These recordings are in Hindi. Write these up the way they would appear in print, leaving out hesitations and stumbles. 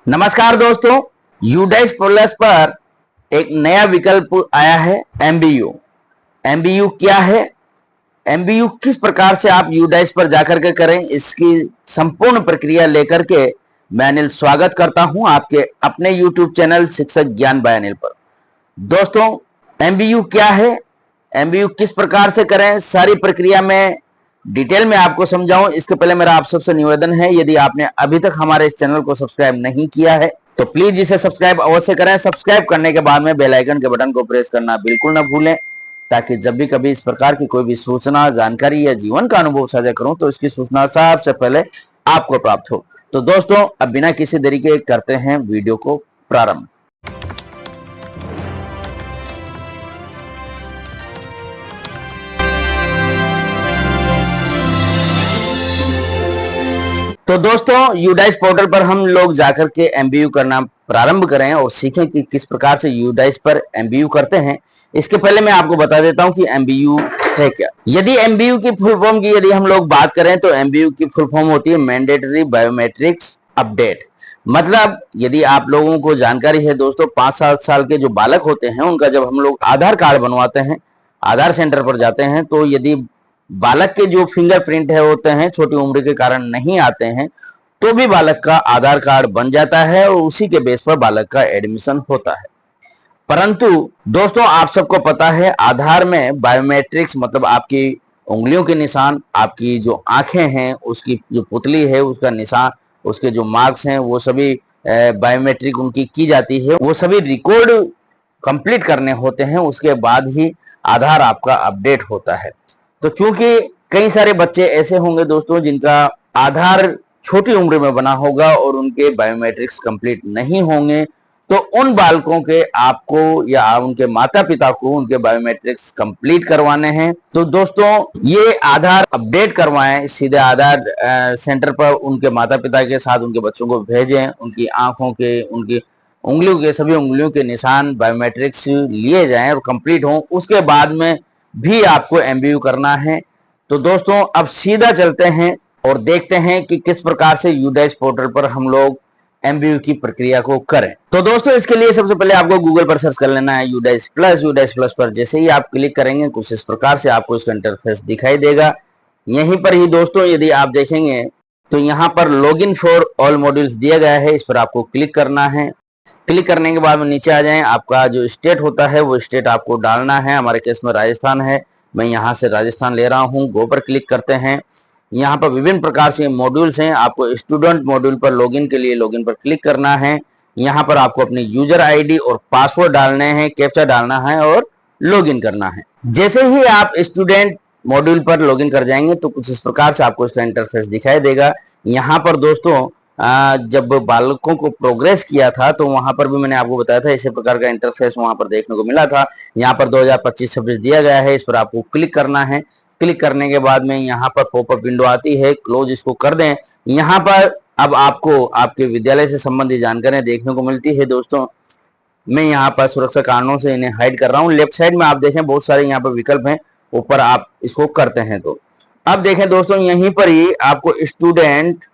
नमस्कार दोस्तों, यूडाइस प्लस पर एक नया विकल्प आया है एमबीयू। एमबीयू क्या है, एमबीयू किस प्रकार से आप यूडाइस पर जाकर के करें, इसकी संपूर्ण प्रक्रिया लेकर के मैं अनिल स्वागत करता हूं आपके अपने यूट्यूब चैनल शिक्षक ज्ञान बाय अनिल पर। दोस्तों, एमबीयू क्या है, एमबीयू किस प्रकार से करें, सारी प्रक्रिया में डिटेल में आपको समझाऊं। इसके पहले मेरा आप सबसे निवेदन है, यदि आपने अभी तक हमारे इस चैनल को सब्सक्राइब नहीं किया है तो प्लीज इसे सब्सक्राइब अवश्य करें। सब्सक्राइब करने के बाद में बेल आइकन के बटन को प्रेस करना बिल्कुल ना भूलें, ताकि जब भी कभी इस प्रकार की कोई भी सूचना, जानकारी या जीवन का अनुभव साझा करूं तो इसकी सूचना सबसे पहले आपको प्राप्त हो। तो दोस्तों, अब बिना किसी देरी के करते हैं वीडियो को प्रारंभ। तो दोस्तों, यूडाइस पोर्टल पर हम लोग जाकर के एमबीयू करना प्रारंभ करें और सीखें कि किस प्रकार से यूडाइस पर एमबीयू करते हैं। इसके पहले मैं आपको बता देता हूं कि एमबीयू है क्या। यदि एमबीयू की फुल फॉर्म की यदि हम लोग बात करें तो एमबीयू की फुल फॉर्म होती है मैंडेटरी बायोमेट्रिक्स अपडेट। मतलब यदि आप लोगों को जानकारी है दोस्तों, 5-7 साल के जो बालक होते हैं उनका जब हम लोग आधार कार्ड बनवाते हैं, आधार सेंटर पर जाते हैं, तो यदि बालक के जो फिंगरप्रिंट है होते हैं छोटी उम्र के कारण नहीं आते हैं, तो भी बालक का आधार कार्ड बन जाता है और उसी के बेस पर बालक का एडमिशन होता है। परंतु दोस्तों, आप सबको पता है आधार में बायोमेट्रिक्स मतलब आपकी उंगलियों के निशान, आपकी जो आंखें हैं उसकी जो पुतली है उसका निशान, उसके जो मार्क्स हैं वो सभी बायोमेट्रिक उनकी की जाती है। वो सभी रिकॉर्ड कंप्लीट करने होते हैं, उसके बाद ही आधार आपका अपडेट होता है। तो चूंकि कई सारे बच्चे ऐसे होंगे दोस्तों जिनका आधार छोटी उम्र में बना होगा और उनके बायोमेट्रिक्स कंप्लीट नहीं होंगे, तो उन बालकों के आपको या उनके माता पिता को उनके बायोमेट्रिक्स कंप्लीट करवाने हैं। तो दोस्तों, ये आधार अपडेट करवाएं, सीधे आधार सेंटर पर उनके माता पिता के साथ उनके बच्चों को भेजें। उनकी आंखों के, उनकी उंगलियों के, सभी उंगलियों के निशान बायोमेट्रिक्स लिए जाएं और कंप्लीट हों, उसके बाद में भी आपको एमबीयू करना है। तो दोस्तों, अब सीधा चलते हैं और देखते हैं कि किस प्रकार से यूडाइस पोर्टल पर हम लोग एमबीयू की प्रक्रिया को करें। तो दोस्तों, इसके लिए सबसे पहले आपको गूगल पर सर्च कर लेना है यूडाइस प्लस पर जैसे ही आप क्लिक करेंगे कुछ इस प्रकार से आपको इसका इंटरफेस दिखाई देगा। यहीं पर ही दोस्तों यदि आप देखेंगे तो यहाँ पर लॉगिन फॉर ऑल मॉड्यूल्स दिया गया है, इस पर आपको क्लिक करना है। क्लिक करने के बाद में नीचे आ जाएं, आपका जो स्टेट होता है वो स्टेट आपको डालना है। हमारे केस में राजस्थान है, मैं यहाँ से राजस्थान ले रहा हूँ। गो पर क्लिक करते हैं। यहाँ पर विभिन्न प्रकार से मॉड्यूल्स हैं, आपको स्टूडेंट मॉड्यूल पर लॉगिन के लिए लॉगिन पर क्लिक करना है। यहाँ पर आपको अपनी यूजर आईडी और पासवर्ड डालने हैं, कैप्चा डालना है और लॉगिन करना है। जैसे ही आप स्टूडेंट मॉड्यूल पर लॉगिन कर जाएंगे तो कुछ इस प्रकार से आपको इसका इंटरफेस दिखाई देगा। यहाँ पर दोस्तों जब बालकों को प्रोग्रेस किया था तो वहां पर भी मैंने आपको बताया था इसी प्रकार का इंटरफेस वहां पर देखने को मिला था। यहाँ पर 2025-26 दिया गया है, इस पर आपको क्लिक करना है। क्लिक करने के बाद में यहाँ पर पॉपअप विंडो आती है, क्लोज इसको कर दें। यहाँ पर अब आपको आपके विद्यालय से संबंधित जानकारियां देखने को मिलती है। दोस्तों, मैं यहाँ पर सुरक्षा कारणों से इन्हें हाइड कर रहा हूँ। लेफ्ट साइड में आप देखें बहुत सारे यहाँ पर विकल्प हैं, ऊपर आप इसको करते हैं। तो अब देखें दोस्तों, यहीं पर ही आपको student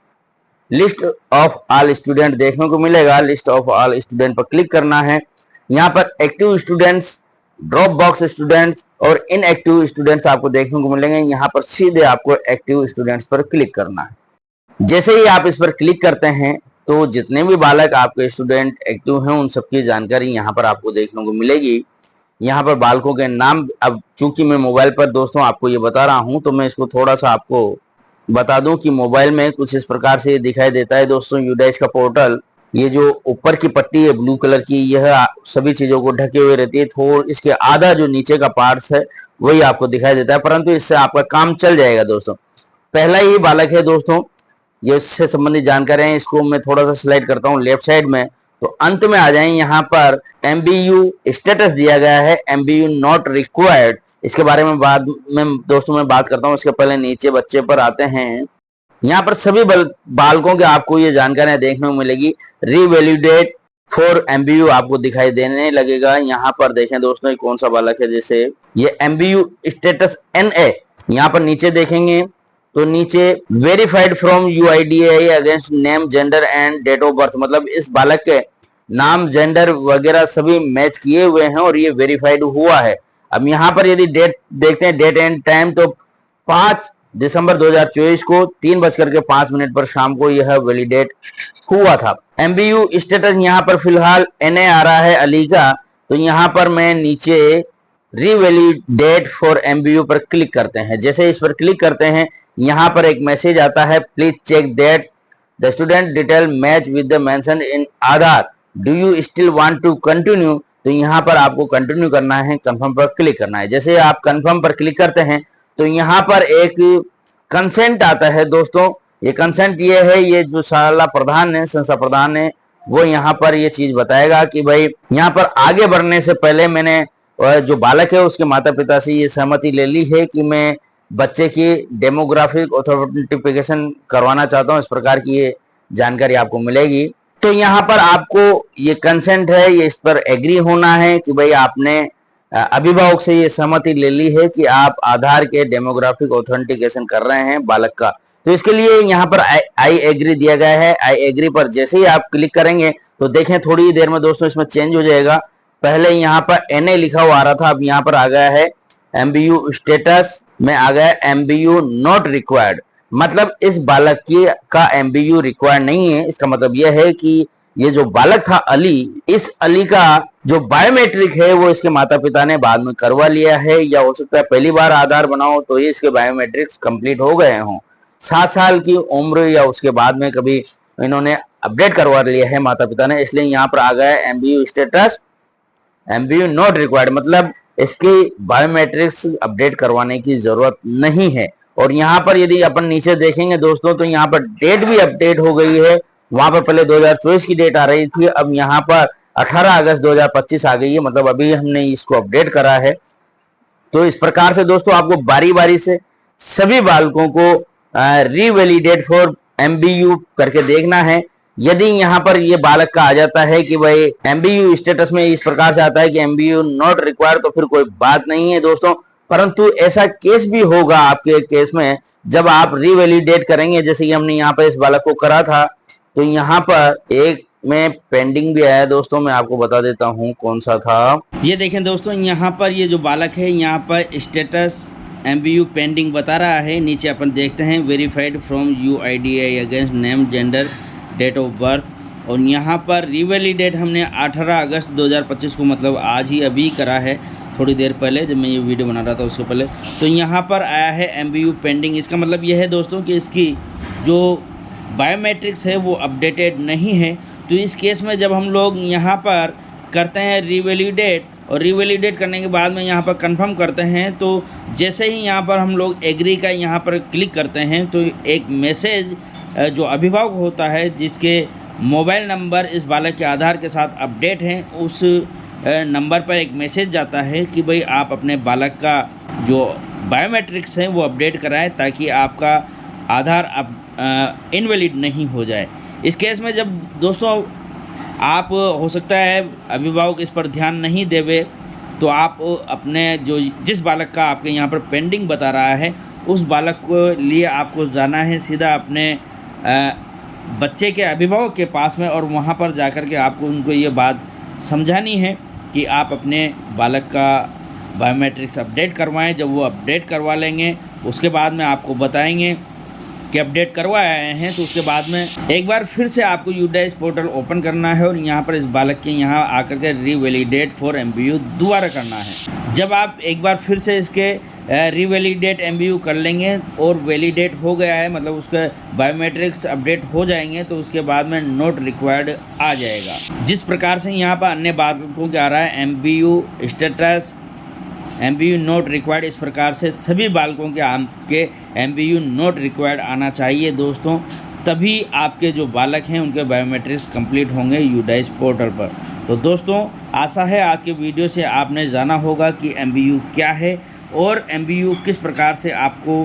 list of all student देखने को मिलेगा। लिस्ट ऑफ ऑल स्टूडेंट पर क्लिक करना है। यहाँ पर active students, drop box students और इनएक्टिव स्टूडेंट्स आपको देखने को मिलेंगे। यहाँ पर सीधे आपको एक्टिव स्टूडेंट्स पर क्लिक करना है। जैसे ही आप इस पर क्लिक करते हैं तो जितने भी बालक आपके स्टूडेंट एक्टिव हैं उन सबकी जानकारी यहाँ पर आपको देखने को मिलेगी। यहाँ पर बालकों के नाम, अब चूंकि मैं मोबाइल पर दोस्तों आपको ये बता रहा हूँ तो मैं इसको थोड़ा सा आपको बता दूं कि मोबाइल में कुछ इस प्रकार से दिखाई देता है दोस्तों यूडाइस का पोर्टल। ये जो ऊपर की पट्टी है ब्लू कलर की, यह सभी चीजों को ढके हुए रहती है। थोड़ा इसके आधा जो नीचे का पार्ट्स है वही आपको दिखाई देता है, परंतु इससे आपका काम चल जाएगा। दोस्तों, पहला ही बालक है दोस्तों, ये इससे संबंधित जानकारी है। इसको मैं थोड़ा सा स्लाइड करता हूँ लेफ्ट साइड में, तो अंत में आ जाए। यहाँ पर एमबीयू स्टेटस दिया गया है, एमबीयू नॉट रिक्वायर्ड। इसके बारे में बाद में दोस्तों मैं बात करता हूँ। इसके पहले नीचे बच्चे पर आते हैं। यहाँ पर सभी बालकों के आपको ये जानकारियां देखने को मिलेगी। रिवैल्यूडेट फॉर एमबीयू आपको दिखाई देने लगेगा। यहाँ पर देखें दोस्तों ये कौन सा बालक है, जैसे ये एमबीयू स्टेटस NA। यहाँ पर नीचे देखेंगे तो नीचे verified from UIDAI against name, gender and date of birth, मतलब इस बालक के नाम, जेंडर वगैरह सभी मैच किए हुए हैं और ये वेरीफाइड हुआ है। अब यहाँ पर यदि डेट देखते हैं, डेट एंड टाइम, तो 5 दिसंबर 2024 को 3:05 पर शाम को यह वैलिडेट हुआ था। एमबीयू स्टेटस यहाँ पर फिलहाल एनए आ रहा है अली का, तो यहाँ पर मैं नीचे रीवैलिडेट फॉर एमबीयू पर क्लिक करते हैं। जैसे इस पर क्लिक करते हैं, यहाँ पर एक मैसेज आता है, please check that the student detail match with the mention in Aadhaar, do you still want to continue. तो यहाँ पर आपको कंटिन्यू करना है, कंफर्म पर क्लिक करना है। जैसे आप कंफर्म पर क्लिक करते हैं तो यहाँ पर एक कंसेंट आता है दोस्तों। ये कंसेंट ये है, ये जो शाला प्रधान है, संस्था प्रधान है, वो यहाँ पर ये चीज बताएगा कि भाई यहाँ पर आगे बढ़ने से पहले मैंने जो बालक है उसके माता पिता से ये सहमति ले ली है कि मैं बच्चे की डेमोग्राफिक ऑथेंटिफिकेशन करवाना चाहता हूँ। इस प्रकार की ये जानकारी आपको मिलेगी। तो यहाँ पर आपको ये कंसेंट है, ये इस पर एग्री होना है कि भाई आपने अभिभावक से ये सहमति ले ली है कि आप आधार के डेमोग्राफिक ऑथेंटिकेशन कर रहे हैं बालक का। तो इसके लिए यहाँ पर आई एग्री दिया गया है। आई एग्री पर जैसे ही आप क्लिक करेंगे तो देखें थोड़ी ही देर में दोस्तों इसमें चेंज हो जाएगा। पहले यहाँ पर एनए लिखा हुआ आ रहा था, अब यहाँ पर आ गया है एमबीयू स्टेटस में आ गया एमबीयू नॉट रिक्वायर्ड, मतलब इस बालक की का एमबीयू रिक्वायर्ड नहीं है। इसका मतलब यह है कि ये जो बालक था अली, इस अली का जो बायोमेट्रिक है वो इसके माता पिता ने बाद में करवा लिया है, या हो सकता है पहली बार आधार बनाओ तो ये इसके बायोमेट्रिक्स कंप्लीट हो गए हों। 7 साल की उम्र या उसके बाद में कभी इन्होंने अपडेट करवा लिया है माता पिता ने, इसलिए यहाँ पर आ गया MBU status MBU not required, मतलब इसकी बायोमेट्रिक्स अपडेट करवाने की जरूरत नहीं है। और यहाँ पर यदि अपन नीचे देखेंगे दोस्तों तो यहाँ पर डेट भी अपडेट हो गई है। वहां पर पहले 2024 की डेट आ रही थी, अब यहाँ पर 18 अगस्त 2025 आ गई है, मतलब अभी हमने इसको अपडेट करा है। तो इस प्रकार से दोस्तों आपको बारी बारी से सभी बालकों को रीवैलिडेट फॉर एमबीयू करके देखना है। यदि यहाँ पर ये बालक का आ जाता है कि भाई एमबीयू स्टेटस में इस प्रकार से आता है कि एमबीयू नॉट रिक्वायर्ड, तो फिर कोई बात नहीं है दोस्तों। परंतु ऐसा केस भी होगा आपके केस में जब आप रीवैलिडेट करेंगे, जैसे कि हमने यहाँ पर इस बालक को करा था। तो यहाँ पर एक में पेंडिंग भी आया दोस्तों, मैं आपको बता देता हूँ कौन सा था। ये देखें दोस्तों, यहाँ पर ये जो बालक है यहाँ पर स्टेटस एमबीयू पेंडिंग बता रहा है। नीचे अपन देखते हैं verified from UIDAI against name, gender, date of birth, और यहाँ पर रीवैलिडेट हमने 18 अगस्त 2025 को, मतलब आज ही अभी करा है, थोड़ी देर पहले जब मैं ये वीडियो बना रहा था उसके पहले। तो यहाँ पर आया है एमबीयू पेंडिंग। इसका मतलब यह है दोस्तों कि इसकी जो बायोमेट्रिक्स है वो अपडेटेड नहीं है। तो इस केस में जब हम लोग यहाँ पर करते हैं रीवैलिडेट, और रीवैलिडेट करने के बाद में यहाँ पर कंफर्म करते हैं, तो जैसे ही यहाँ पर हम लोग एग्री का यहाँ पर क्लिक करते हैं तो एक मैसेज जो अभिभावक होता है जिसके मोबाइल नंबर इस बालक के आधार के साथ अपडेट हैं, उस नंबर पर एक मैसेज जाता है कि भाई आप अपने बालक का जो बायोमेट्रिक्स हैं वो अपडेट कराएं ताकि आपका आधार अब इनवैलिड नहीं हो जाए। इस केस में जब दोस्तों आप हो सकता है अभिभावक इस पर ध्यान नहीं देवे, तो आप अपने जो जिस बालक का आपके यहाँ पर पेंडिंग बता रहा है उस बालक को लिए आपको जाना है सीधा अपने बच्चे के अभिभावक के पास में, और वहाँ पर जाकर के आपको उनको ये बात समझानी है कि आप अपने बालक का बायोमेट्रिक्स अपडेट करवाएं। जब वो अपडेट करवा लेंगे उसके बाद में आपको बताएंगे कि अपडेट करवाए हैं, तो उसके बाद में एक बार फिर से आपको यूडाइस पोर्टल ओपन करना है और यहाँ पर इस बालक के यहाँ आकर के रीवैलिडेट फॉर एमबीयू दोबारा करना है। जब आप एक बार फिर से इसके रीवैलिडेट एमबीयू कर लेंगे और वैलिडेट हो गया है, मतलब उसका बायोमेट्रिक्स अपडेट हो जाएंगे, तो उसके बाद में नोट रिक्वायर्ड आ जाएगा। जिस प्रकार से यहाँ पर अन्य बालकों के आ रहा है MBU status MBU note required, इस प्रकार से सभी बालकों के आपके एमबीयू नोट रिक्वायर्ड आना चाहिए दोस्तों, तभी आपके जो बालक हैं उनके बायोमेट्रिक्स कंप्लीट होंगे यूडाइस पोर्टल पर। तो दोस्तों आशा है आज के वीडियो से आपने जाना होगा कि एमबीयू क्या है और एमबीयू किस प्रकार से आपको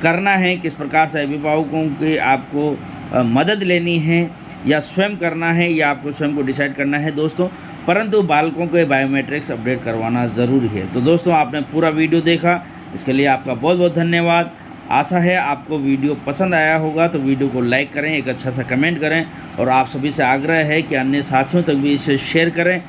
करना है, किस प्रकार से अभिभावकों की आपको मदद लेनी है या स्वयं करना है या आपको स्वयं को डिसाइड करना है दोस्तों, परंतु बालकों के बायोमेट्रिक्स अपडेट करवाना ज़रूरी है। तो दोस्तों आपने पूरा वीडियो देखा, इसके लिए आपका बहुत बहुत धन्यवाद। आशा है आपको वीडियो पसंद आया होगा, तो वीडियो को लाइक करें, एक अच्छा सा कमेंट करें और आप सभी से आग्रह है कि अन्य साथियों तक भी इसे शेयर करें